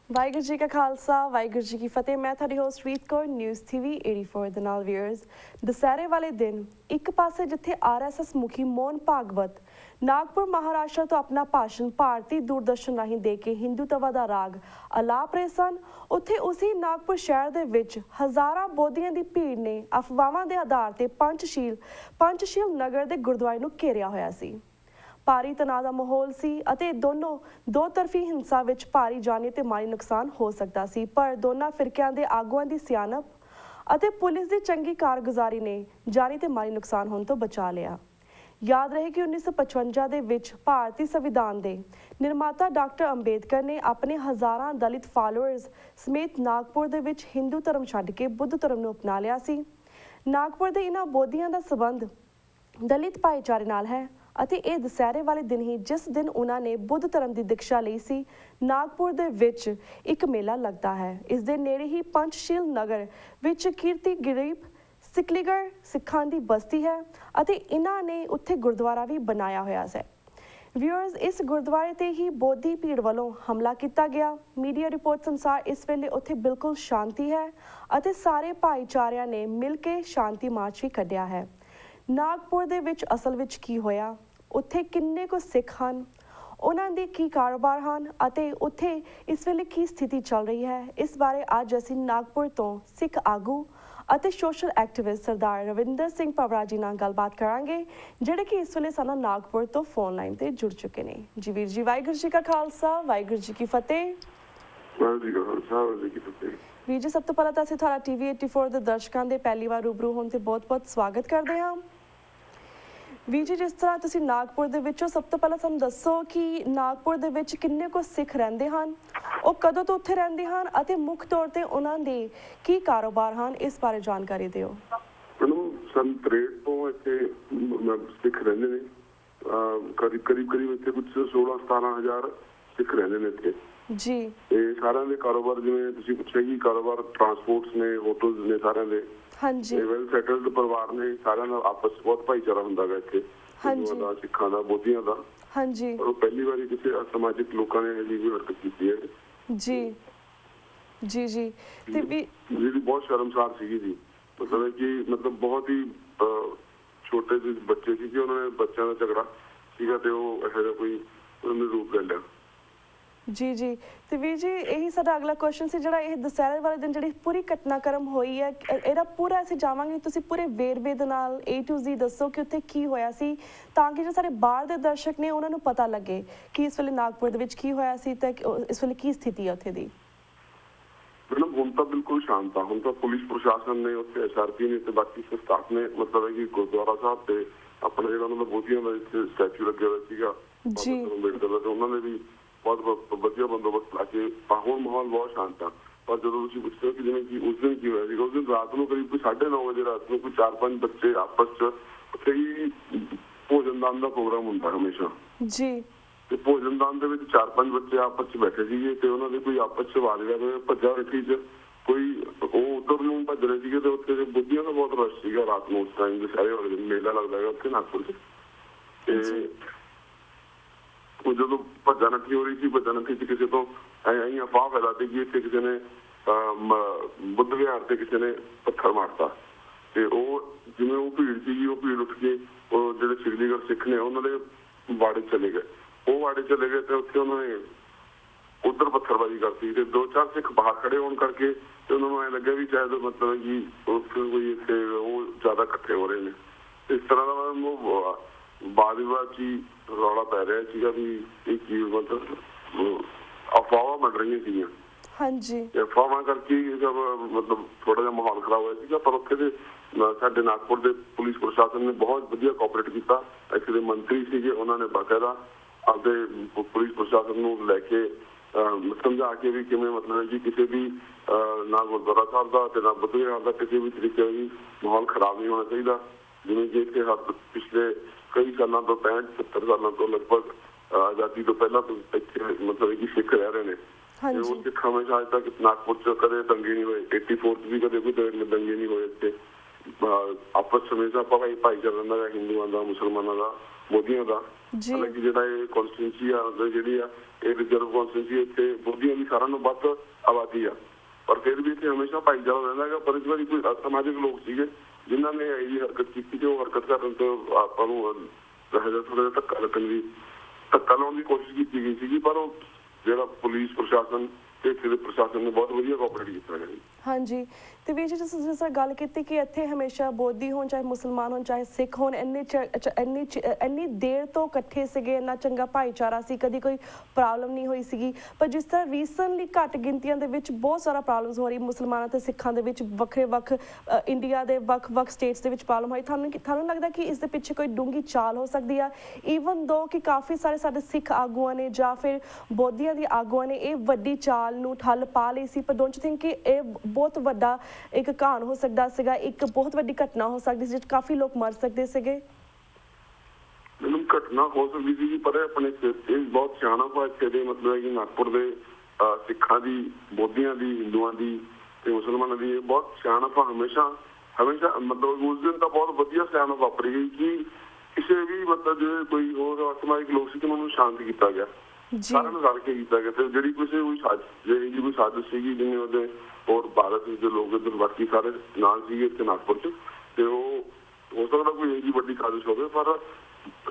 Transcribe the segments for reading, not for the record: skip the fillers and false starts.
ਵਾਹਿਗੁਰੂ ਜੀ ਕਾ ਖਾਲਸਾ ਵਾਹਿਗੁਰੂ ਜੀ ਕੀ ਫਤਿਹ। ਮੈਂ ਤੁਹਾਡੀ ਹੋਸਟ ਰੀਤ ਕੌਰ ਨਿਊਜ਼ TV 84 ਦੇ ਨਾਲ ਵੀਅਰਸ। ਦੁਸਹਿਰੇ ਵਾਲੇ ਦਿਨ ਇੱਕ ਪਾਸੇ ਜਿੱਥੇ RSS ਮੁਖੀ ਮੋਹਨ ਭਾਗਵਤ ਨਾਗਪੁਰ ਮਹਾਰਾਸ਼ਟਰ ਤੋਂ ਆਪਣਾ ਭਾਸ਼ਣ ਭਾਰਤੀ ਦੂਰਦਰਸ਼ਨ ਰਾਹੀਂ ਦੇ ਕੇ ਹਿੰਦੂਤਵਾ ਦਾ ਰਾਗ ਅਲਾਪ ਰਹੇ ਸਨ, ਉੱਥੇ ਉਸੇ ਨਾਗਪੁਰ ਸ਼ਹਿਰ ਦੇ ਵਿੱਚ ਹਜ਼ਾਰਾਂ ਬੋਧੀਆਂ ਦੀ ਭੀੜ ਨੇ ਅਫਵਾਹਾਂ ਦੇ ਆਧਾਰ ਤੇ ਪੰਚਸ਼ੀਲ ਨਗਰ ਦੇ ਗੁਰਦੁਆਰੇ ਨੂੰ ਘੇਰਿਆ ਹੋਇਆ ਸੀ। ਭਾਰੀ ਤਣਾਅ ਦਾ ਮਾਹੌਲ ਸੀ ਅਤੇ ਦੋ ਤਰਫੀ ਹਿੰਸਾ ਵਿੱਚ ਭਾਰੀ ਜਾਨੀ ਤੇ ਮਾਲੀ ਨੁਕਸਾਨ ਹੋ ਸਕਦਾ ਸੀ, ਪਰ ਦੋਨਾਂ ਫਿਰਕਿਆਂ ਦੇ ਆਗੂਆਂ ਦੀ ਸਿਆਣਪ ਅਤੇ ਪੁਲਿਸ ਦੀ ਚੰਗੀ ਕਾਰਗੁਜ਼ਾਰੀ ਨੇ ਜਾਨੀ ਤੇ ਮਾਲੀ ਨੁਕਸਾਨ ਹੋਣ ਤੋਂ ਬਚਾ ਲਿਆ। ਯਾਦ ਰਹੇ ਕਿ 1955 ਦੇ ਵਿੱਚ ਭਾਰਤੀ ਸੰਵਿਧਾਨ ਦੇ ਨਿਰਮਾਤਾ ਡਾਕਟਰ ਅੰਬੇਦਕਰ ਨੇ ਆਪਣੇ ਹਜ਼ਾਰਾਂ ਦਲਿਤ ਫਾਲੋਅਰਸ ਸਮੇਤ ਨਾਗਪੁਰ ਦੇ ਵਿੱਚ ਹਿੰਦੂ ਧਰਮ ਛੱਡ ਕੇ ਬੁੱਧ ਧਰਮ ਨੂੰ ਅਪਣਾ ਲਿਆ ਸੀ। ਨਾਗਪੁਰ ਦੇ ਇਹਨਾਂ ਬੋਧੀਆਂ ਦਾ ਸੰਬੰਧ ਦਲਿਤ ਭਾਈਚਾਰੇ ਨਾਲ ਹੈ ਅਤੇ ਇਹ ਦੁਸਹਿਰੇ ਵਾਲੇ ਦਿਨ ਹੀ ਜਿਸ ਦਿਨ ਉਹਨਾਂ ਨੇ ਬੁੱਧ ਧਰਮ ਦੀ ਦੀਕਸ਼ਾ ਲਈ ਸੀ, ਨਾਗਪੁਰ ਦੇ ਵਿੱਚ ਇੱਕ ਮੇਲਾ ਲੱਗਦਾ ਹੈ। ਇਸ ਦੇ ਨੇੜੇ ਹੀ ਪੰਚਸ਼ੀਲ ਨਗਰ ਵਿੱਚ ਕੀਰਤੀ ਗਰੀਬ ਸਿਕਲੀਗੜ ਸਿੱਖਾਂ ਦੀ ਬਸਤੀ ਹੈ ਅਤੇ ਇਹਨਾਂ ਨੇ ਉੱਥੇ ਗੁਰਦੁਆਰਾ ਵੀ ਬਣਾਇਆ ਹੋਇਆ ਹੈ। ਵਿਊਅਰਸ, ਇਸ ਗੁਰਦੁਆਰੇ ਤੇ ਹੀ ਬੋਧੀ ਭੀੜ ਵੱਲੋਂ ਹਮਲਾ ਕੀਤਾ ਗਿਆ। ਮੀਡੀਆ ਰਿਪੋਰਟਸ ਅਨੁਸਾਰ ਇਸ ਵੇਲੇ ਉੱਥੇ ਬਿਲਕੁਲ ਸ਼ਾਂਤੀ ਹੈ ਅਤੇ ਸਾਰੇ ਭਾਈਚਾਰਿਆਂ ਨੇ ਮਿਲ ਕੇ ਸ਼ਾਂਤੀ ਮਾਰਚ ਵੀ ਕੱਢਿਆ ਹੈ। ਨਾਗਪੁਰ ਦੇ ਵਿੱਚ ਅਸਲ ਵਿੱਚ ਕੀ ਹੋਇਆ, ਉੱਥੇ ਕਿੰਨੇ ਕੁ ਸਿੱਖ ਹਨ, ਉਹਨਾਂ ਦੇ ਕੀ ਕਾਰੋਬਾਰ ਹਨ ਅਤੇ ਉੱਥੇ ਇਸ ਵੇਲੇ ਕੀ ਸਥਿਤੀ ਚੱਲ ਰਹੀ ਹੈ, ਇਸ ਬਾਰੇ ਅੱਜ ਅਸੀਂ ਨਾਗਪੁਰ ਤੋਂ ਸਿੱਖ ਆਗੂ ਅਤੇ ਸੋਸ਼ਲ ਐਕਟਿਵਿਸਟ ਸਰਦਾਰ ਰਵਿੰਦਰ ਸਿੰਘ ਪਵਰਾ ਜੀ ਨਾਲ ਗੱਲਬਾਤ ਕਰਾਂਗੇ, ਜਿਹੜੇ ਕਿ ਇਸ ਵੇਲੇ ਸਾਨੂੰ ਨਾਗਪੁਰ ਤੋਂ ਫੋਨ ਲਾਈਨ ਤੇ ਜੁੜ ਚੁੱਕੇ ਨੇ। ਜੀ ਵੀਰ ਜੀ, ਵਾਹਿਗੁਰੂ ਜੀ ਕਾ ਖਾਲਸਾ ਵਾਹਿਗੁਰੂ ਜੀ ਕੀ ਫਤਿਹ। ਵੀਰ ਜੀ, ਸਭ ਤੋਂ ਪਹਿਲਾਂ ਤਾਂ ਅਸੀਂ ਤੁਹਾਡਾ TV 84 ਦੇ ਦਰਸ਼ਕਾਂ ਦੇ ਪਹਿਲੀ ਵਾਰ ਰੂਬਰੂ ਹੋਣ ਤੇ ਬਹੁਤ-ਬਹੁਤ ਸਵਾਗਤ ਕਰਦੇ ਹਾਂ। ਵੀਰ ਜੀ, ਜਿਸ ਤਰ੍ਹਾਂ ਤੁਸੀਂ ਨਾਗਪੁਰ ਦੇ ਵਿੱਚੋਂ, ਸਭ ਤੋਂ ਪਹਿਲਾਂ ਸਾਨੂੰ ਦੱਸੋ ਕਿ ਨਾਗਪੁਰ ਦੇ ਵਿੱਚ ਕਿੰਨੇ ਕੁ ਸਿੱਖ ਰਹਿੰਦੇ ਹਨ, ਉਹ ਕਦੋਂ ਤੋਂ ਉੱਥੇ ਰਹਿੰਦੇ ਹਨ ਅਤੇ ਮੁੱਖ ਤੌਰ ਤੇ ਉਹਨਾਂ ਦੇ ਕੀ ਕਾਰੋਬਾਰ ਹਨ, ਇਸ ਬਾਰੇ ਜਾਣਕਾਰੀ ਦਿਓ। ਮੈਨੂੰ ਸਨ 63 ਤੋਂ ਇੱਥੇ ਸਿੱਖ ਰਹਿੰਦੇ ਨੇ, ਕਰੀਬ ਇੱਥੇ ਕੁਝ 16-17 ਹਜ਼ਾਰ ਸਿੱਖ ਰਹਿੰਦੇ ਨੇ ਇੱਥੇ ਜੀ। ਤੇ ਸਾਰਿਆਂ ਦੇ ਕਾਰੋਬਾਰ, ਜਿਵੇਂ ਤੁਸੀਂ ਪੁੱਛਿਆ ਕਿ ਕਾਰੋਬਾਰ ਟਰਾਂਸਪੋਰਟਸ ਨੇ, ਹੋਟਲਸ ਨੇ, ਸਾਰਿਆਂ ਦੇ ਹਾਂਜੀ ਵੈਲ ਸੈਟਲਡ ਪਰਿਵਾਰ ਨੇ, ਸਾਰਿਆਂ ਨਾਲ ਆਪਸ ਬਹੁਤ ਭਾਈਚਾਰਾ ਹੁੰਦਾ ਗਾ ਇੱਥੇ, ਹਿੰਦੂਆਂ ਦਾ, ਸਿੱਖਾਂ ਦਾ, ਬੋਧੀਆਂ ਦਾ। ਹਾਂਜੀ। ਪਰ ਉਹ ਪਹਿਲੀ ਵਾਰੀ ਕਿਸੇ ਅਸਮਾਜਿਕ ਲੋਕਾਂ ਨੇ ਅਜਿਹੀ ਹਰਕਤ ਕੀਤੀ ਹੈ। ਜੀ ਜੀ ਜੀ। ਤੇ ਵੀ ਜਿਹੜੀ ਬਹੁਤ ਸ਼ਰਮਸਾਰ ਸੀਗੀ ਜੀ, ਮਤਲਬ ਬਹੁਤ ਹੀ ਛੋਟੇ ਜਿਹੇ ਬੱਚੇ ਸੀ, ਉਹਨਾਂ ਨੇ ਬੱਚਿਆਂ ਦਾ ਝਗੜਾ ਸੀਗਾ ਤੇ ਉਹ ਇਹੋ ਜਿਹਾ ਕੋਈ ਉਹਨਾਂ ਨੇ ਰੂਪ ਲੈ ਲਿਆ। ਜੀ ਜੀ। ਤੇ ਵੀਰ ਜੀ, ਇਹੀ ਸਾਡਾ ਅਗਲਾ ਕੁਐਸਚਨ ਸੀ, ਜਿਹੜਾ ਇਹ ਦੁਸਹਿਰੇ ਵਾਲੇ ਦਿਨ ਜਿਹੜੀ ਪੂਰੀ ਘਟਨਾਕ੍ਰਮ ਹੋਈ ਹੈ, ਇਹਦਾ ਪੂਰਾ ਅਸੀਂ ਜਾਵਾਂਗੇ, ਤੁਸੀਂ ਪੂਰੇ ਵੇਰਵੇ ਦੇ ਨਾਲ A to Z ਦੱਸੋ ਕਿ ਉੱਥੇ ਕੀ ਹੋਇਆ ਸੀ, ਤਾਂ ਕਿ ਜੋ ਸਾਡੇ ਬਾਹਰ ਦੇ ਦਰਸ਼ਕ ਨੇ ਉਹਨਾਂ ਨੂੰ ਪਤਾ ਲੱਗੇ ਕਿ ਇਸ ਵੇਲੇ ਨਾਗਪੁਰ ਦੇ ਵਿੱਚ ਕੀ ਹੋਇਆ ਸੀ ਤੇ ਇਸ ਵੇਲੇ ਕੀ ਸਥਿਤੀ ਹੈ ਉੱਥੇ ਦੀ। ਮਤਲਬ ਹੁਣ ਤਾਂ ਬਿਲਕੁਲ ਸ਼ਾਂਤ ਆ। ਹੁਣ ਤਾਂ ਪੁਲਿਸ ਪ੍ਰਸ਼ਾਸਨ ਨੇ, ਉੱਥੇ SRP ਨੇ ਤੇ ਬਾਕੀ ਸਟਾਫ ਨੇ, ਮਤਲਬ ਹੈ ਕਿ ਗੁਰਦੁਆਰਾ ਸਾਹਿਬ ਤੇ ਆਪਣਾ ਜਿਹੜਾ ਉਹਨਾਂ ਦਾ ਬੋਧੀਆਂ ਦਾ ਇੱਥੇ ਸਟੈਚੂ ਲੱਗਿਆ ਹੋਇਆ ਸੀਗਾ ਅੰਬੇਡਕਰ ਦਾ, ਉਹਨਾਂ ਨੇ ਵੀ ਬਹੁਤ ਵਧੀਆ ਬੰਦੋਬਸਤ ਲਾ ਕੇ ਹੁਣ ਮਾਹੌਲ ਬਹੁਤ ਸ਼ਾਂਤ ਆ। ਪਰ ਜਦੋਂ ਤੁਸੀਂ ਪੁੱਛਦੇ ਹੋ ਕਿ ਜਿਵੇਂ ਕਿ ਉਸ ਦਿਨ ਕੀ ਹੋਇਆ ਸੀਗਾ, ਉਸ ਦਿਨ ਰਾਤ ਨੂੰ ਕਰੀਬ 9:30 ਵਜੇ ਰਾਤ ਨੂੰ ਕੋਈ 4-5 ਬੱਚੇ ਆਪਸ 'ਚ ਉੱਥੇ ਹੀ ਭੋਜਨਦਾਨ ਦਾ ਪ੍ਰੋਗਰਾਮ ਹੁੰਦਾ ਹਮੇਸ਼ਾ ਜੀ, ਤੇ ਭੋਜਨਦਾਨ ਦੇ ਵਿੱਚ 4-5 ਬੱਚੇ ਆਪਸ 'ਚ ਬੈਠੇ ਸੀਗੇ ਤੇ ਉਹਨਾਂ ਦੇ ਕੋਈ ਆਪਸ 'ਚ ਆਵਾਜ਼ ਕਰ ਰਹੇ, ਭੱਜਾ ਰੱਖੀ 'ਚ ਕੋਈ ਉਹ ਉੱਧਰ ਨੂੰ ਭੱਜ ਰਹੇ ਸੀਗੇ ਤੇ ਉੱਥੇ ਬੁੱਧੀਆਂ ਦਾ ਬਹੁਤ ਰਸ਼ ਸੀਗਾ ਰਾਤ ਨੂੰ। ਉਸ ਟਾਈਮ ਦੁਸਹਿਰੇ ਵਾਲੇ ਦਿਨ ਮੇਲਾ ਲੱਗਦਾ ਹੈਗਾ ਉੱਥੇ ਨਾਗਪੁਰ 'ਚ, ਤੇ ਉਹ ਜਦੋਂ ਭੱਜਾ ਨੱਠੀ ਹੋ ਰਹੀ ਸੀ, ਭੱਜਾ ਨੱਠੀ 'ਚ ਕਿਸੇ ਤੋਂ ਐਂ ਅਫਵਾਹ ਫੈਲਾਤੀ ਕਿ ਇੱਥੇ ਕਿਸੇ ਨੇ ਬੁੱਧ ਵਿਹਾਰ ਤੇ ਕਿਸੇ ਨੇ ਪੱਥਰ ਮਾਰਤਾ, ਤੇ ਉਹ ਜਿਵੇਂ ਉਹ ਭੀੜ ਸੀਗੀ, ਉਹ ਭੀੜ ਉੱਠ ਕੇ ਉਹ ਜਿਹੜੇ ਸਿਕਲੀਗੜ ਸਿੱਖ ਨੇ ਉਹਨਾਂ ਦੇ ਵਾੜੇ ਚਲੇ ਗਏ। ਉਹ ਵਾੜੇ ਚਲੇ ਗਏ ਤੇ ਉੱਥੇ ਉਹਨਾਂ ਨੇ ਉੱਧਰ ਪੱਥਰਬਾਜ਼ੀ ਕਰਤੀ ਤੇ 2-4 ਸਿੱਖ ਬਾਹਰ ਖੜੇ ਹੋਣ ਕਰਕੇ ਤੇ ਉਹਨਾਂ ਨੂੰ ਐਂ ਲੱਗਿਆ ਵੀ ਸ਼ਾਇਦ ਮਤਲਬ ਕਿ ਉੱਥੇ ਕੋਈ ਇੱਥੇ ਉਹ ਜ਼ਿਆਦਾ ਇਕੱਠੇ ਹੋ ਰਹੇ ਨੇ। ਇਸ ਤਰ੍ਹਾਂ ਦਾ ਬਾਅਦ ਵਿੱਚ ਹੀ ਰੌਲਾ ਪੈ ਰਿਹਾ ਸੀਗਾ ਵੀ ਇਹ ਕੀ ਮਤਲਬ ਅਫਵਾਹਾਂ ਬਣ ਰਹੀਆਂ ਸੀਗੀਆਂ। ਹਾਂਜੀ। ਅਫਵਾਹਾਂ ਕਰਕੇ ਮਤਲਬ ਥੋੜਾ ਜਿਹਾ ਮਾਹੌਲ ਖਰਾਬ ਹੋਇਆ ਸੀਗਾ, ਪਰ ਉੱਥੇ ਦੇ ਸਾਡੇ ਨਾਗਪੁਰ ਦੇ ਪੁਲਿਸ ਪ੍ਰਸ਼ਾਸਨ ਨੇ ਬਹੁਤ ਵਧੀਆ ਕੋਆਪਰੇਟ ਕੀਤਾ। ਇੱਥੇ ਦੇ ਮੰਤਰੀ ਸੀਗੇ, ਉਹਨਾਂ ਨੇ ਬਾਕਾਇਦਾ ਆਪਦੇ ਪੁਲਿਸ ਪ੍ਰਸ਼ਾਸਨ ਨੂੰ ਲੈ ਕੇ ਸਮਝਾ ਕੇ ਵੀ ਕਿਵੇਂ ਮਤਲਬ ਹੈ ਕਿ ਕਿਸੇ ਵੀ ਨਾ ਗੁਰਦੁਆਰਾ ਸਾਹਿਬ ਦਾ ਤੇ ਨਾ ਬੁੱਧ ਵਿਹਾਰ ਦਾ ਕਿਸੇ ਵੀ ਤਰੀਕੇ ਵੀ ਮਾਹੌਲ ਖਰਾਬ ਨਹੀਂ ਹੋਣਾ ਚਾਹੀਦਾ। ਜਿਵੇਂ ਕਿ ਇੱਥੇ ਪਿਛਲੇ ਕਈ ਸਾਲਾਂ ਤੋਂ 65-70 ਸਾਲਾਂ ਤੋਂ ਲਗਭਗ ਆਜ਼ਾਦੀ ਤੋਂ ਪਹਿਲਾਂ ਤੋਂ ਇੱਥੇ ਮਤਲਬ ਕਿ ਸਿੱਖ ਰਹਿ ਰਹੇ ਨੇ। ਉਹ ਸਿੱਖ ਹਮੇਸ਼ਾ ਅੱਜ ਤੱਕ ਨਾਗਪੁਰ 'ਚ ਕਦੇ ਦੰਗੇ ਨਹੀਂ ਹੋਏ, 84 ਵੀ ਕਦੇ ਕੋਈ ਦੰਗੇ ਨਹੀਂ ਹੋਏ ਇੱਥੇ। ਆਪਸ 'ਚ ਹਮੇਸ਼ਾ ਭਾਈਚਾਰਾ ਰਹਿੰਦਾ ਹੈ ਹਿੰਦੂਆਂ ਦਾ, ਮੁਸਲਮਾਨਾਂ ਦਾ, ਬੋਧੀਆਂ ਦਾ। ਜੀ ਹਾਲਾਂਕਿ ਜਿਹੜਾ ਇਹ ਕਨਸਟੀਟਿਊਂਸੀ ਆ ਜਿਹੜੀ ਆ ਇਹ ਰਿਜ਼ਰਵ ਕਨਸਟੀਟਿਊਂਸੀ, ਇੱਥੇ ਬੋਧੀਆਂ ਦੀ ਸਾਰਿਆਂ ਨੂੰ ਵੱਧ ਆਬਾਦੀ ਆ, ਪਰ ਫਿਰ ਵੀ ਇੱਥੇ ਹਮੇਸ਼ਾ ਭਾਈਚਾਰਾ ਰਹਿੰਦਾ ਹੈਗਾ। ਪਰ ਇਸ ਵਾਰੀ ਕੋਈ ਅਸਮਾਜਿਕ ਲੋਕ ਸੀਗੇ ਜਿਨ੍ਹਾਂ ਨੇ ਇਹੀ ਹਰਕਤ ਕੀਤੀ ਤੇ ਉਹ ਹਰਕਤ ਕਰਨ ਤੋਂ ਆਪਾਂ ਨੂੰ ਥੋੜਾ ਜਿਹਾ ਧੱਕਾ ਲਾਉਣ ਦੀ ਕੋਸ਼ਿਸ਼ ਕੀਤੀ ਗਈ ਸੀਗੀ, ਪਰ ਉਹ ਜਿਹੜਾ ਪੁਲਿਸ ਪ੍ਰਸ਼ਾਸਨ ਤੇ ਇੱਥੇ ਦੇ ਪ੍ਰਸ਼ਾਸਨ ਨੇ ਬਹੁਤ ਵਧੀਆ ਕੋਆਪਰੇਟ ਕੀਤਾ ਹੈ। ਹਾਂਜੀ, ਤੇ ਵੀਰ ਜੀ ਜਿਸ ਤਰ੍ਹਾਂ ਗੱਲ ਕੀਤੀ ਕਿ ਇੱਥੇ ਹਮੇਸ਼ਾ ਬੋਧੀ ਹੋਣ ਚਾਹੇ ਮੁਸਲਮਾਨ ਹੋਣ ਚਾਹੇ ਸਿੱਖ ਹੋਣ ਇੰਨੀ ਦੇਰ ਤੋਂ ਇਕੱਠੇ ਸੀਗੇ, ਇੰਨਾ ਚੰਗਾ ਭਾਈਚਾਰਾ ਸੀ, ਕਦੀ ਕੋਈ ਪ੍ਰੋਬਲਮ ਨਹੀਂ ਹੋਈ ਸੀਗੀ। ਪਰ ਜਿਸ ਤਰ੍ਹਾਂ ਰੀਸੈਂਟਲੀ ਘੱਟ ਗਿਣਤੀਆਂ ਦੇ ਵਿੱਚ ਬਹੁਤ ਸਾਰਾ ਪ੍ਰੋਬਲਮਸ ਹੋ ਰਹੀ ਮੁਸਲਮਾਨਾਂ ਤੇ ਸਿੱਖਾਂ ਦੇ ਵਿੱਚ, ਵੱਖ ਇੰਡੀਆ ਦੇ ਵੱਖ ਸਟੇਟਸ ਦੇ ਵਿੱਚ ਪ੍ਰੋਬਲਮ ਹੋਈ, ਤੁਹਾਨੂੰ ਲੱਗਦਾ ਕਿ ਇਸ ਦੇ ਪਿੱਛੇ ਕੋਈ ਡੂੰਘੀ ਚਾਲ ਹੋ ਸਕਦੀ ਆ? ਈਵਨ ਦੋ ਕਿ ਕਾਫੀ ਸਾਰੇ ਸਾਡੇ ਸਿੱਖ ਆਗੂਆਂ ਨੇ ਜਾਂ ਫਿਰ ਬੋਧੀਆਂ ਦੀ ਆਗੂਆਂ ਨੇ ਇਹ ਵੱਡੀ ਚਾਲ ਨੂੰ ਠੱਲ ਪਾ ਲਈ ਸੀ, ਪਰ ਡੋਂਟ ਯੂ ਥਿੰਕ ਕਿ ਇਹ ਬਹੁਤ ਵੱਡਾ ਇੱਕ ਕਾਂਡ ਹੋ ਸਕਦਾ ਸੀਗਾ, ਇੱਕ ਬਹੁਤ ਵੱਡੀ ਘਟਨਾ ਹੋ ਸਕਦੀ ਸੀ ਜਿਸ ਕਾਫੀ ਲੋਕ ਮਰ ਸਕਦੇ ਸੀਗੇ? ਮੈਨੂੰ ਘਟਨਾ ਹੋ ਸਕਦੀ ਸੀ, ਪਰ ਆਪਣੇ ਇਹ ਬਹੁਤ ਸਿਆਣਪ ਆ ਇੱਥੇ ਦੇ, ਮਤਲਬ ਹੈ ਕਿ ਨਾਗਪੁਰ ਦੇ ਸਿੱਖਾਂ ਦੀ, ਬੋਧੀਆਂ ਦੀ, ਹਿੰਦੂਆਂ ਦੀ ਤੇ ਮੁਸਲਮਾਨਾਂ ਦੀ ਇਹ ਬਹੁਤ ਸਿਆਣਪ ਆ। ਹਮੇਸ਼ਾ ਮਤਲਬ ਉਸ ਦਿਨ ਤਾਂ ਬਹੁਤ ਵਧੀਆ ਸਿਆਣਪ ਵਾਪਰੀ ਗਈ ਕਿ ਕਿਸੇ ਵੀ ਮਤਲਬ ਜੇ ਕੋਈ ਹੋਰ ਅਸਮਾਜਿਕ ਲੋਕ ਸੀ ਤੇ ਉਹਨਾਂ ਨੂੰ ਸ਼ਾਂਤ ਕੀਤਾ ਗਿਆ, ਸਾਰਿਆਂ ਨੂੰ ਰਲ ਕੇ ਕੀਤਾ ਗਿਆ। ਤੇ ਜਿਹੜੀ ਕੋਈ ਸਾਜ਼ਿਸ਼ ਸੀਗੀ ਜਿਵੇਂ ਉਹਦੇ ਹੋਰ ਭਾਰਤ ਦੇ ਲੋਕ ਇੱਧਰ ਬਾਕੀ ਸਾਰੇ ਨਾਲ ਸੀਗੇ ਇੱਥੇ ਨਾਗਪੁਰ 'ਚ, ਤੇ ਉਹ ਹੋ ਸਕਦਾ ਕੋਈ ਇਹੋ ਜਿਹੀ ਵੱਡੀ ਸਾਜ਼ਿਸ਼ ਹੋਵੇ, ਪਰ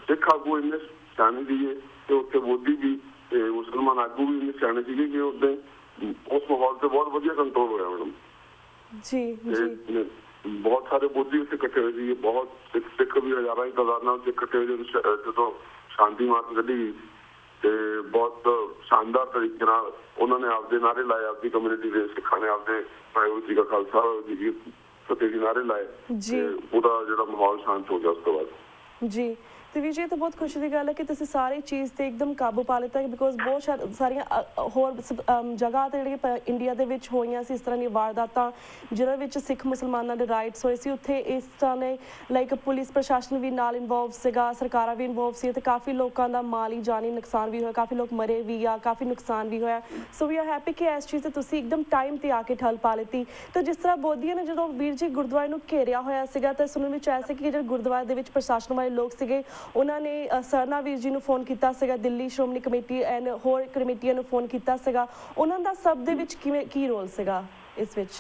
ਸਿੱਖ ਆਗੂ ਇੰਨੇ ਸਿਆਣੇ ਸੀਗੇ ਤੇ ਉੱਥੇ ਬੋਧੀ ਵੀ ਤੇ ਮੁਸਲਮਾਨ ਆਗੂ ਵੀ ਇੰਨੇ ਸਿਆਣੇ ਸੀਗੇ ਕਿ ਉਹਦੇ ਉਸ ਮਾਹੌਲ ਤੇ ਬਹੁਤ ਵਧੀਆ ਕੰਟਰੋਲ ਹੋਇਆ ਮੈਡਮ ਜੀ। ਬਹੁਤ ਸਾਰੇ ਬੋਧੀ ਉੱਥੇ ਇਕੱਠੇ ਹੋਏ ਸੀ, ਬਹੁਤ ਸਿੱਖ ਵੀ ਹਜ਼ਾਰਾਂ ਦੀ ਤਾਦਾਦ ਨਾਲ ਇਕੱਠੇ ਹੋਏ ਜਦੋਂ ਸ਼ਾਂਤੀ ਮਾਰਚ ਕੱਢੀ ਗਈ ਤੇ ਬਹੁਤ ਸ਼ਾਨਦਾਰ ਤਰੀਕੇ ਨਾਲ ਉਹਨਾਂ ਨੇ ਆਪਦੇ ਨਾਅਰੇ ਲਾਏ, ਆਪਦੀ ਕਮਿਊਨਿਟੀ ਦੇ ਸਿੱਖਾਂ ਨੇ ਆਪਦੇ ਵਾਹਿਗੁਰੂ ਜੀ ਕਾ ਖਾਲਸਾ ਜੀ ਕੀ ਫਤਿਹ ਦੇ ਨਾਅਰੇ ਲਾਏ ਤੇ ਉਹਦਾ ਜਿਹੜਾ ਮਾਹੌਲ ਸ਼ਾਂਤ ਹੋ ਗਿਆ ਉਸ ਤੋਂ ਬਾਅਦ ਜੀ। ਤੇ ਵੀਰ ਜੀ ਇਹ ਤਾਂ ਬਹੁਤ ਖੁਸ਼ੀ ਦੀ ਗੱਲ ਹੈ ਕਿ ਤੁਸੀਂ ਸਾਰੀ ਚੀਜ਼ ਤੇ ਇੱਕਦਮ ਕਾਬੂ ਪਾ ਲਿੱਤਾ, ਬਿਕੋਜ਼ ਬਹੁਤ ਸਾਰੀਆਂ ਹੋਰ ਜਗ੍ਹਾ ਤੇ ਜਿਹੜੀਆਂ ਇੰਡੀਆ ਦੇ ਵਿੱਚ ਹੋਈਆਂ ਸੀ ਇਸ ਤਰ੍ਹਾਂ ਦੀਆਂ ਵਾਰਦਾਤਾਂ ਜਿਹਨਾਂ ਵਿੱਚ ਸਿੱਖ ਮੁਸਲਮਾਨਾਂ ਦੇ ਰਾਈਟਸ ਹੋਏ ਸੀ, ਉੱਥੇ ਇਸ ਤਰ੍ਹਾਂ ਨੇ ਲਾਈਕ ਪੁਲਿਸ ਪ੍ਰਸ਼ਾਸਨ ਵੀ ਨਾਲ ਇਨਵੋਲਵ ਸੀਗਾ, ਸਰਕਾਰਾਂ ਵੀ ਇਨਵੋਲਵ ਸੀ ਤੇ ਕਾਫੀ ਲੋਕਾਂ ਦਾ ਮਾਲੀ ਜਾਨੀ ਨੁਕਸਾਨ ਵੀ ਹੋਇਆ, ਕਾਫੀ ਲੋਕ ਮਰੇ ਵੀ ਆ, ਕਾਫੀ ਨੁਕਸਾਨ ਵੀ ਹੋਇਆ। ਸੋ ਵੀ ਆਰ ਹੈਪੀ ਕਿ ਇਸ ਚੀਜ਼ ਤੇ ਤੁਸੀਂ ਇੱਕਦਮ ਟਾਈਮ ਤੇ ਆ ਕੇ ਠੱਲ ਪਾ ਲਿੱਤੀ। ਤੇ ਜਿਸ ਤਰ੍ਹਾਂ ਬੋਧੀਆਂ ਨੇ ਜਦੋਂ ਵੀਰ ਜੀ ਗੁਰਦੁਆਰੇ ਨੂੰ ਘੇਰਿਆ ਹੋਇਆ ਸੀਗਾ ਤਾਂ ਸੁਣਨ ਵਿੱਚ ਆਇਆ ਸੀ ਕਿ ਜਿਹੜੇ ਗੁਰਦੁਆਰੇ ਦੇ ਵਿੱਚ ਪ੍ਰਸ਼ਾਸਨ ਵਾਲੇ ਲੋਕ ਸੀਗੇ ਉਹਨਾਂ ਨੇ ਸਰਨਾ ਵੀਰ ਜੀ ਨੂੰ ਫੋਨ ਕੀਤਾ ਸੀਗਾ, ਦਿੱਲੀ ਸ਼੍ਰੋਮਣੀ ਕਮੇਟੀ ਐਂਡ ਹੋਰ ਕਮੇਟੀਆਂ ਨੂੰ ਫੋਨ ਕੀਤਾ ਸੀਗਾ, ਉਹਨਾਂ ਦਾ ਸਭ ਦੇ ਵਿੱਚ ਕੀ ਰੋਲ ਸੀਗਾ ਇਸ ਵਿੱਚ?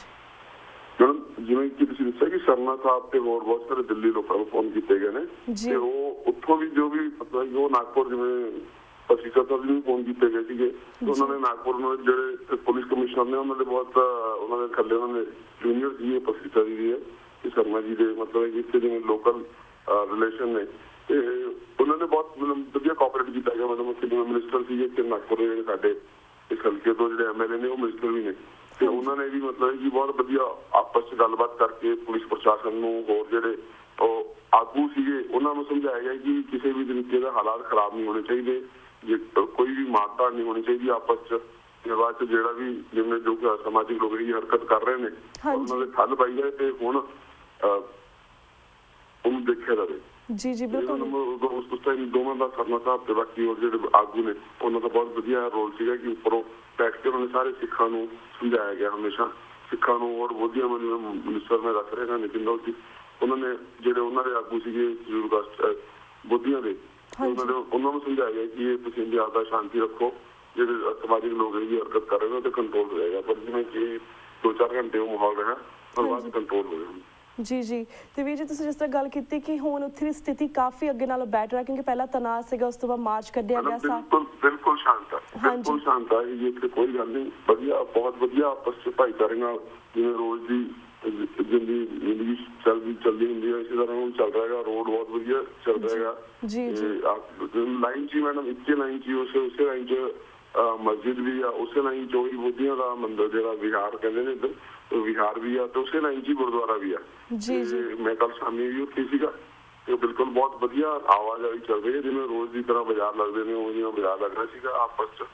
ਜਿਵੇਂ ਕਿ ਤੁਸੀਂ ਦੱਸਿਆ ਕਿ ਸਰਨਾ ਸਾਹਿਬ ਤੇ ਹੋਰ ਬਹੁਤ ਸਾਰੇ ਦਿੱਲੀ ਲੋਕਾਂ ਨੂੰ ਫੋਨ ਕੀਤੇ ਗਏ ਨੇ ਤੇ ਉਹ ਉੱਥੋਂ ਵੀ ਜੋ ਵੀ ਮਤਲਬ ਉਹ ਨਾਗਪੁਰ ਜਿਵੇਂ ਪਸੀਸਾ ਸਾਹਿਬ ਨੂੰ ਫੋਨ ਕੀਤੇ ਗਏ ਸੀਗੇ, ਉਹਨਾਂ ਨੇ ਨਾਗਪੁਰ ਨੂੰ ਜਿਹੜੇ ਪੁਲਿਸ ਕਮਿਸ਼ਨਰ ਨੇ ਉਹਨਾਂ ਦੇ ਬਹੁਤ ਉਹਨਾਂ ਦੇ ਥੱਲੇ ਉਹਨਾਂ ਨੇ ਜੂਨੀਅਰ ਜੀ ਪਸੀਸਾ ਜੀ ਹੈ ਕਿ ਸਰਨਾ ਜੀ ਦੇ ਮਤਲਬ ਇੱਥੇ ਜਿਵੇਂ ਲੋਕਲ ਰਿਲੇਸ਼ਨ ਨੇ ਤੇ ਉਹਨਾਂ ਨੇ ਬਹੁਤ ਵਧੀਆ ਕੋਆਪਰੇਟ ਕੀਤਾ ਗਿਆ। ਮਤਲਬ ਉੱਥੇ ਜਿਵੇਂ ਮਿਨਿਸਟਰ ਸੀਗੇ ਇੱਥੇ ਨਾਗਪੁਰ ਦੇ ਜਿਹੜੇ ਸਾਡੇ ਇਸ ਹਲਕੇ ਤੋਂ ਜਿਹੜੇ ਐਮਐਲਏ ਨੇ ਉਹ ਮਿਨਿਸਟਰ ਵੀ ਨੇ ਤੇ ਉਹਨਾਂ ਨੇ ਵੀ ਮਤਲਬ ਕਿ ਬਹੁਤ ਵਧੀਆ ਆਪਸ 'ਚ ਗੱਲਬਾਤ ਕਰਕੇ ਪੁਲਿਸ ਪ੍ਰਸ਼ਾਸਨ ਨੂੰ ਹੋਰ ਜਿਹੜੇ ਉਹ ਆਗੂ ਸੀਗੇ ਉਹਨਾਂ ਨੂੰ ਸਮਝਾਇਆ ਗਿਆ ਕਿ ਕਿਸੇ ਵੀ ਤਰੀਕੇ ਦਾ ਹਾਲਾਤ ਖਰਾਬ ਨਹੀਂ ਹੋਣੇ ਚਾਹੀਦੇ, ਕੋਈ ਵੀ ਮਾਰਤਾ ਨਹੀਂ ਹੋਣੀ ਚਾਹੀਦੀ ਆਪਸ 'ਚ। ਬਾਅਦ 'ਚ ਜਿਹੜਾ ਵੀ ਜਿਵੇਂ ਜੋ ਸਮਾਜਿਕ ਲੋਕ ਇਹ ਹਰਕਤ ਕਰ ਰਹੇ ਨੇ ਉਹਨਾਂ ਦੇ ਠੱਲ ਪਾਈ ਜਾਏ ਤੇ ਹੁਣ ਉਹਨੂੰ ਦੇਖਿਆ ਜਾਵੇ। ਜੀ ਬਿਲਕੁਲ। ਉਸ ਟਾਈਮ ਦੋਵਾਂ ਦਾ ਸਰਨਾ ਸਾਹਿਬ ਤੇ ਬਾਕੀ ਹੋਰ ਜਿਹੜੇ ਆਗੂ ਨੇ ਉਹਨਾਂ ਦਾ ਬਹੁਤ ਵਧੀਆ ਰੋਲ ਸੀਗਾ ਕਿ ਉੱਪਰੋਂ ਬੈਠ ਕੇ ਉਹਨਾਂ ਨੇ ਸਾਰੇ ਸਿੱਖਾਂ ਨੂੰ ਸਮਝਾਇਆ ਗਿਆ, ਹਮੇਸ਼ਾ ਸਿੱਖਾਂ ਨੂੰ ਹੋਰ ਵਧੀਆ ਮਿਨਿਸਟਰ ਨੇ ਰੱਖ ਰਹੇ ਨੇ ਜਿੰਦਾ ਸੀ ਉਹਨਾਂ ਨੇ ਜਿਹੜੇ ਉਹਨਾਂ ਦੇ ਆਗੂ ਸੀਗੇ ਬੋਧੀਆਂ ਦੇ ਉਹਨਾਂ ਨੂੰ ਸਮਝਾਇਆ ਗਿਆ ਕਿ ਇਹ ਤੁਸੀਂ ਇੰਡੀਆ ਦਾ ਸ਼ਾਂਤੀ ਰੱਖੋ, ਜਿਹੜੇ ਸਮਾਜਿਕ ਲੋਕ ਇਹ ਹਰਕਤ ਕਰ ਰਹੇ ਨੇ ਉਹ ਤੇ ਕੰਟਰੋਲ ਰਹੇਗਾ। ਪਰ ਜਿਵੇਂ ਕਿ 2-4 ਘੰਟੇ ਉਹ ਮਾਹੌਲ ਰਿਹਾ ਪਰ ਬਾਅਦ ਕੰਟਰੋਲ ਹੋ ਗਿਆ। ਜੀ ਤੇ ਵੀਰ ਜੀ ਤੁਸੀਂ ਜਿਸ ਤਰ੍ਹਾਂ ਗੱਲ ਕੀਤੀ ਕਿ ਹੁਣ ਉੱਥੇ ਦੀ ਸਥਿਤੀ ਕਾਫੀ ਅੱਗੇ ਨਾਲੋਂ ਬੈਟਰ ਹੈ ਕਿਉਂਕਿ ਪਹਿਲਾਂ ਤਣਾਅ ਸੀਗਾ, ਉਸ ਤੋਂ ਬਾਅਦ ਮਾਰਚ ਕੱਢਿਆ ਗਿਆ ਸੀ। ਬਿਲਕੁਲ ਸ਼ਾਂਤ ਹੈ, ਬਿਲਕੁਲ ਸ਼ਾਂਤ ਹੈ ਜੀ, ਇੱਥੇ ਕੋਈ ਗੱਲ ਨਹੀਂ, ਵਧੀਆ ਬਹੁਤ ਵਧੀਆ ਆਪਸ 'ਚ ਭਾਈਚਾਰੇ ਨਾਲ ਜਿਵੇਂ ਰੋਜ਼ ਦੀ ਜ਼ਿੰਦਗੀ ਚੱਲਦੀ ਹੁੰਦੀ ਹੈ ਇਸੇ ਤਰ੍ਹਾਂ ਹੁਣ ਚੱਲ ਰਿਹਾ ਹੈਗਾ। ਰੋਡ ਬਹੁਤ ਵਧੀਆ ਚੱਲ ਰਿਹਾ ਹੈਗਾ ਲਾਈਨ 'ਚ ਮੈਡਮ, ਇੱਕੇ ਲਾਈਨ 'ਚ ਉਸੇ ਲਾਈਨ 'ਚ ਮਸਜਿਦ ਵੀ ਆ, ਉਸੇ ਲਾਈਨ 'ਚ ਉਹੀ ਬੋਧੀਆਂ ਦਾ ਮੰਦਿਰ ਜਿਹੜਾ ਵਿਹਾਰ ਕਹਿੰਦੇ ਨੇ ਇੱਧਰ ਵਿਹਾਰ ਵੀ ਆ ਤੇ ਉਸੇ ਲਾਈਨ 'ਚ ਹੀ ਗੁਰਦੁਆਰਾ ਵੀ ਆ। ਮੈਂ ਕੱਲ ਸ਼ਾਮੀ ਵੀ ਉੱਥੇ ਸੀਗਾ ਤੇ ਬਿਲਕੁਲ ਬਹੁਤ ਵਧੀਆ ਆਵਾਜਾਈ ਚੱਲ ਰਹੀ ਹੈ, ਜਿਵੇਂ ਰੋਜ਼ ਦੀ ਤਰ੍ਹਾਂ ਬਾਜ਼ਾਰ ਲੱਗਦੇ ਨੇ ਉਹ ਜਿਵੇਂ ਬਾਜ਼ਾਰ ਲੱਗ ਰਿਹਾ ਸੀਗਾ ਆਪਸ 'ਚ।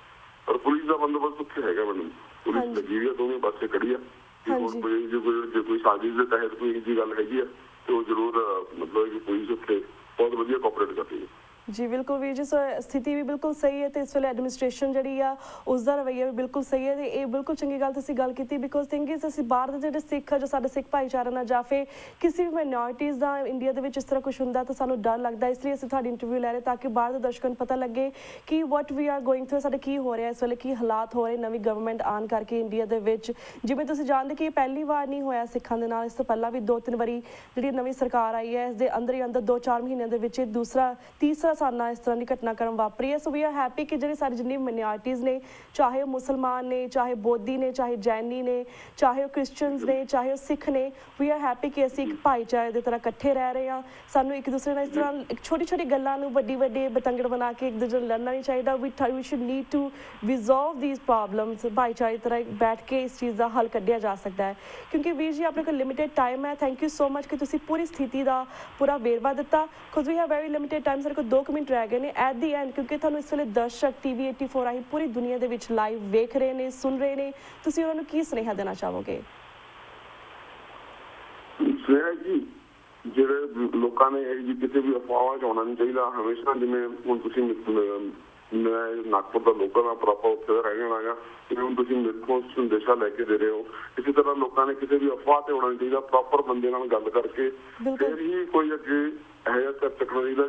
ਪਰ ਪੁਲਿਸ ਦਾ ਬੰਦੋਬਸਤ ਉੱਥੇ ਹੈਗਾ ਮੈਨੂੰ, ਪੁਲਿਸ ਲੱਗੀ ਹੋਈ ਆ, ਦੋਵੇਂ ਪਾਸੇ ਖੜੀ ਆ। ਜੇ ਕੋਈ ਸਾਜ਼ਿਸ਼ ਦੇ ਤਹਿਤ ਕੋਈ ਇਹੋ ਜਿਹੀ ਗੱਲ ਹੈਗੀ ਆ ਤੇ ਉਹ ਜ਼ਰੂਰ ਮਤਲਬ ਕਿ ਪੁਲਿਸ ਉੱਥੇ ਬਹੁਤ ਵਧੀਆ ਕੋਆਪਰੇਟ ਕਰਦੀ ਹੈ। ਜੀ ਬਿਲਕੁਲ ਵੀਰ ਜੀ, ਸੋ ਸਥਿਤੀ ਵੀ ਬਿਲਕੁਲ ਸਹੀ ਹੈ ਤੇ ਇਸ ਵੇਲੇ ਐਡਮਿਨਿਸਟ੍ਰੇਸ਼ਨ ਜਿਹੜੀ ਆ ਉਸ ਦਾ ਰਵੱਈਆ ਵੀ ਬਿਲਕੁਲ ਸਹੀ ਹੈ ਤੇ ਇਹ ਬਿਲਕੁਲ ਚੰਗੀ ਗੱਲ ਤੁਸੀਂ ਗੱਲ ਕੀਤੀ ਬਿਕੋਜ਼ ਥਿੰਕ ਇਜ਼ ਅਸੀਂ ਬਾਹਰ ਦੇ ਜਿਹੜੇ ਸਿੱਖ ਆ ਜੋ ਸਾਡੇ ਸਿੱਖ ਭਾਈਚਾਰਾ ਨਾਲ ਜਾਂ ਫਿਰ ਕਿਸੇ ਵੀ ਮਾਈਨੋਰਿਟੀਜ਼ ਦਾ ਇੰਡੀਆ ਦੇ ਵਿੱਚ ਇਸ ਤਰ੍ਹਾਂ ਕੁਝ ਹੁੰਦਾ ਤਾਂ ਸਾਨੂੰ ਡਰ ਲੱਗਦਾ, ਇਸ ਲਈ ਅਸੀਂ ਤੁਹਾਡੀ ਇੰਟਰਵਿਊ ਲੈ ਰਹੇ ਤਾਂ ਕਿ ਬਾਹਰ ਦੇ ਦਰਸ਼ਕਾਂ ਨੂੰ ਪਤਾ ਲੱਗੇ ਕਿ ਵਾਟ ਵੀ ਆਰ ਗੋਇੰਗ ਥਰੂ, ਸਾਡੇ ਕੀ ਹੋ ਰਿਹਾ ਇਸ ਵੇਲੇ, ਕੀ ਹਾਲਾਤ ਹੋ ਰਹੇ ਨਵੀਂ ਗਵਰਨਮੈਂਟ ਆਉਣ ਕਰਕੇ ਇੰਡੀਆ ਦੇ ਵਿੱਚ। ਜਿਵੇਂ ਤੁਸੀਂ ਜਾਣਦੇ ਕਿ ਇਹ ਪਹਿਲੀ ਵਾਰ ਨਹੀਂ ਹੋਇਆ ਸਿੱਖਾਂ ਦੇ ਨਾਲ, ਇਸ ਤੋਂ ਪਹਿਲਾਂ ਵੀ 2-3 ਵਾਰੀ ਜਿਹੜੀ ਨਵੀਂ ਸਰਕਾਰ ਆਈ ਹੈ ਇਸ ਦੇ ਅੰਦਰ ਹੀ ਅੰਦਰ 2-4 ਮਹੀਨਿਆਂ ਦੇ ਵਿੱਚ ਤੀਸਰਾ ਸਾਨਾ ਇਸ ਤਰ੍ਹਾਂ ਦੀ ਘਟਨਾਕ੍ਰਮ ਵਾਪਰੀ ਹੈ। ਸੋ ਵੀ ਆਰ ਹੈਪੀ ਕਿ ਜਿਹੜੀ ਸਾਡੀ ਜਿੰਨੀ ਮਾਈਨੋਰਿਟੀਜ਼ ਨੇ, ਚਾਹੇ ਉਹ ਮੁਸਲਮਾਨ ਨੇ, ਚਾਹੇ ਬੋਧੀ ਨੇ, ਚਾਹੇ ਜੈਨੀ ਨੇ, ਚਾਹੇ ਉਹ ਕ੍ਰਿਸਚਨਸ ਨੇ, ਚਾਹੇ ਉਹ ਸਿੱਖ ਨੇ, ਵੀ ਆਰ ਹੈਪੀ ਕਿ ਅਸੀਂ ਇੱਕ ਭਾਈਚਾਰੇ ਦੀ ਤਰ੍ਹਾਂ ਇਕੱਠੇ ਰਹਿ ਰਹੇ ਹਾਂ। ਸਾਨੂੰ ਇੱਕ ਦੂਸਰੇ ਨਾਲ ਇਸ ਤਰ੍ਹਾਂ ਛੋਟੀ ਛੋਟੀ ਗੱਲਾਂ ਨੂੰ ਵੱਡੀ ਬਤੰਗੜ ਬਣਾ ਕੇ ਇੱਕ ਦੂਜੇ ਨੂੰ ਲੜਨਾ ਨਹੀਂ ਚਾਹੀਦਾ। We should need to resolve these problems, ਭਾਈਚਾਰੇ ਦੀ ਤਰ੍ਹਾਂ ਬੈਠ ਕੇ ਇਸ ਚੀਜ਼ ਦਾ ਹੱਲ ਕੱਢਿਆ ਜਾ ਸਕਦਾ ਹੈ। ਕਿਉਂਕਿ ਵੀਰ ਜੀ ਆਪਣੇ ਕੋਲ ਲਿਮਿਟਿਡ ਟਾਈਮ ਹੈ, ਥੈਂਕ ਯੂ ਸੋ ਮਚ ਕਿ ਤੁਸੀਂ ਪੂਰੀ ਸਥਿਤੀ ਦਾ ਪੂਰਾ ਵੇਰਵਾ ਦਿੱਤਾ। Because we have very limited time, ਸਾਡੇ ਕੋਲ 2 ਮਿੰਟ ਰਹਿ ਗਏ ਨੇ ਐਟ ਦੀ ਐਂਡ, ਕਿਉਂਕਿ ਤੁਹਾਨੂੰ ਇਸ ਵੇਲੇ ਦਰਸ਼ਕ TV 84 ਰਾਹੀਂ ਪੂਰੀ ਦੁਨੀਆ ਦੇ ਵਿੱਚ ਲਾਈਵ ਵੇਖ ਰਹੇ ਨੇ, ਸੁਣ ਰਹੇ ਨੇ, ਤੁਸੀਂ ਉਹਨਾਂ ਨੂੰ ਕੀ ਸੁਨੇਹਾ ਦੇਣਾ ਚਾਹੋਗੇ? ਸੁਨੇਹਾ ਜੀ, ਜਿਹੜੇ ਲੋਕਾਂ ਨੇ ਇਹ ਕਿਸੇ ਵੀ ਅਫਵਾਹਾਂ 'ਚ ਆਉਣਾ ਨਹੀਂ ਚਾਹੀਦਾ। ਹਮੇਸ਼ਾ ਜਿਵੇਂ ਹੁਣ ਤੁਸੀਂ ਮੈਂ ਨਾਗਪੁਰ ਦਾ ਲੋਕਲ ਆ, ਪ੍ਰੋਪਰ ਉੱਥੇ ਦਾ ਰਹਿਣ ਵਾਲਾ ਗਾ, ਜਿਵੇਂ ਹੁਣ ਤੁਸੀਂ ਮੇਰੇ ਕੋਲ ਸੰਦੇਸ਼ਾ ਲੈ ਕੇ ਦੇ ਰਹੇ ਹੋ, ਇਸੇ ਤਰ੍ਹਾਂ ਲੋਕਾਂ ਨੇ ਕਿਸੇ ਵੀ ਅਫਵਾਹ ਤੇ ਆਉਣਾ ਨਹੀਂ ਚਾਹੀਦਾ। ਪ੍ਰੋਪਰ ਬੰਦੇ ਨਾਲ ਗੱਲ ਕਰਕੇ ਫਿਰ ਹੀ ਕੋਈ ਅੱਗੇ ਇਹੋ ਜਿਹਾ ਸਟੈਪ ਚੱਕਣਾ ਚਾਹੀਦਾ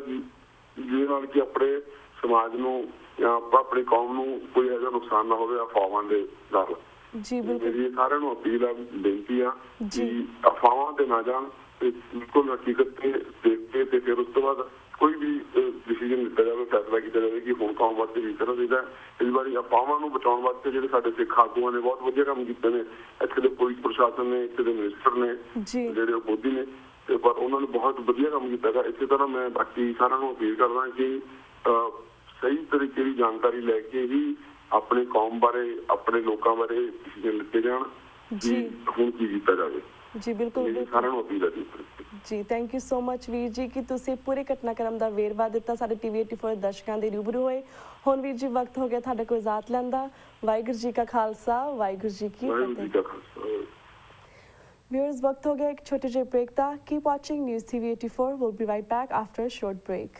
ਜਿਹਦੇ ਨਾਲ ਕਿ ਆਪਣੇ ਸਮਾਜ ਨੂੰ ਜਾਂ ਆਪਣੀ ਕੌਮ ਨੂੰ ਕੋਈ ਇਹੋ ਜਿਹਾ ਨੁਕਸਾਨ ਨਾ ਹੋਵੇ ਅਫਵਾਹਾਂ ਦੇ ਨਾਲ। ਜੀ ਬਿਲਕੁਲ, ਮੇਰੀ ਸਾਰਿਆਂ ਨੂੰ ਅਪੀਲ ਆ, ਬੇਨਤੀ ਆ ਕਿ ਅਫਵਾਹਾਂ ਤੇ ਨਾ ਜਾਣ, ਬਿਲਕੁਲ ਹਕੀਕਤ ਤੇ ਦੇਖ ਕੇ ਤੇ ਫਿਰ ਉਸ ਤੋਂ ਬਾਅਦ ਕੋਈ ਵੀ ਡਿਸੀਜਨ ਲਿੱਤਾ ਜਾਵੇ, ਫੈਸਲਾ ਕੀਤਾ ਜਾਵੇ ਕਿ ਹੁਣ ਕੌਮ ਵਾਸਤੇ ਕੀ ਕਰਨਾ ਚਾਹੀਦਾ। ਇਸ ਵਾਰੀ ਅਫਵਾਹਾਂ ਨੂੰ ਬਚਾਉਣ ਵਾਸਤੇ ਜਿਹੜੇ ਸਾਡੇ ਸਿੱਖ ਆਗੂਆਂ ਨੇ ਬਹੁਤ ਵਧੀਆ ਕੰਮ ਕੀਤੇ ਨੇ। ਇੱਥੇ ਦੇ ਪੁਲਿਸ ਪ੍ਰਸ਼ਾਸਨ ਨੇ, ਇੱਥੇ ਦੇ ਮਿਨਿਸਟਰ ਨੇ, ਜਿਹੜੇ ਉਹ ਮੋਦੀ ਨੇ, ਤੇ ਪਰ ਉਹਨਾਂ ਨੇ ਬਹੁਤ ਵਧੀਆ ਕੰਮ ਕੀਤਾ ਗਾ। ਇਸੇ ਤਰ੍ਹਾਂ ਮੈਂ ਬਾਕੀ ਸਾਰਿਆਂ ਨੂੰ ਅਪੀਲ ਕਰਦਾ ਕਿ ਸਹੀ ਤਰੀਕੇ ਦੀ ਜਾਣਕਾਰੀ ਲੈ ਕੇ ਹੀ ਆਪਣੇ ਕੌਮ ਬਾਰੇ, ਆਪਣੇ ਲੋਕਾਂ ਬਾਰੇ ਡਿਸੀਜਨ ਲਿੱਤੇ ਜਾਣ ਕਿ ਹੁਣ ਕੀ ਕੀਤਾ ਜਾਵੇ। ਜੀ ਬਿਲਕੁਲ, ਸਾਰਿਆਂ ਨੂੰ ਅਪੀਲ ਹੈ ਜੀ। ਥੈਂਕ ਯੂ ਸੋ ਮਚ ਵੀਰ ਜੀ ਕਿ ਤੁਸੀਂ ਪੂਰੇ ਘਟਨਾਕ੍ਰਮ ਦਾ ਵੇਰਵਾ ਦਿੱਤਾ, ਸਾਡੇ TV 84 ਦਰਸ਼ਕਾਂ ਦੇ ਰੂਬਰੂ ਹੋਏ। ਹੁਣ ਵੀਰ ਜੀ ਵਕਤ ਹੋ ਗਿਆ ਤੁਹਾਡੇ ਕੋਲ ਇਜਾਜ਼ਤ ਲੈਣ ਦਾ। ਵਾਹਿਗੁਰੂ ਜੀ ਕਾ ਖਾਲਸਾ, ਵਾਹਿਗੁਰੂ ਜੀ ਕੀ ਫਤਿਹ। Viewers, वक्त हो गया एक छोटे से ब्रेक था। Keep watching News TV 84. We'll be right back after a short break.